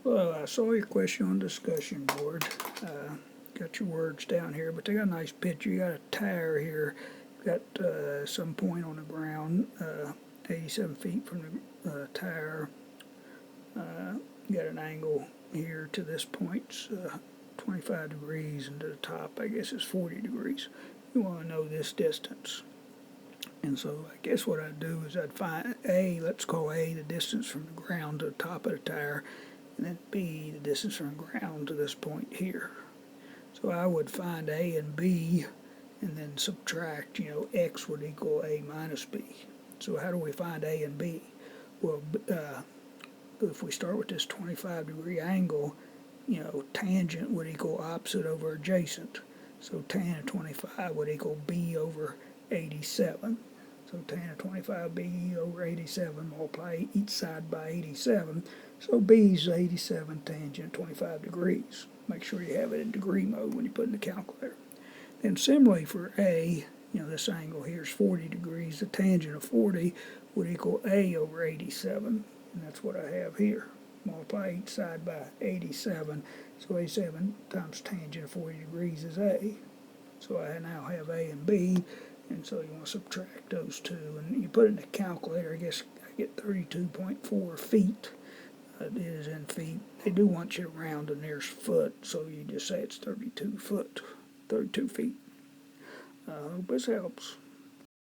Well, I saw your question on the discussion board. Got your words down here, but they got a nice picture. You got a tire here. Got some point on the ground, 87 feet from the tire. Got an angle here to this point, 25 degrees, and to the top, I guess, is 40 degrees. You want to know this distance. And so I guess what I'd do is I'd find A, let's call A the distance from the ground to the top of the tire, and then B the distance from the ground to this point here. So I would find A and B and then subtract, X would equal A minus B. So how do we find A and B? Well, if we start with this 25-degree angle, tangent would equal opposite over adjacent. So tan of 25 would equal B over 87. So tan of 25B over 87, multiply each side by 87. So B is 87 tangent 25 degrees. Make sure you have it in degree mode when you put it in the calculator. Then similarly for A, this angle here is 40 degrees. The tangent of 40 would equal A over 87. And that's what I have here. Multiply each side by 87. So 87 times tangent of 40 degrees is A. So I now have A and B. And so you want to subtract those two. And you put it in the calculator, I guess I get 32.4 feet. It is in feet. They do want you to round the nearest foot, so you just say it's 32 feet. I hope this helps.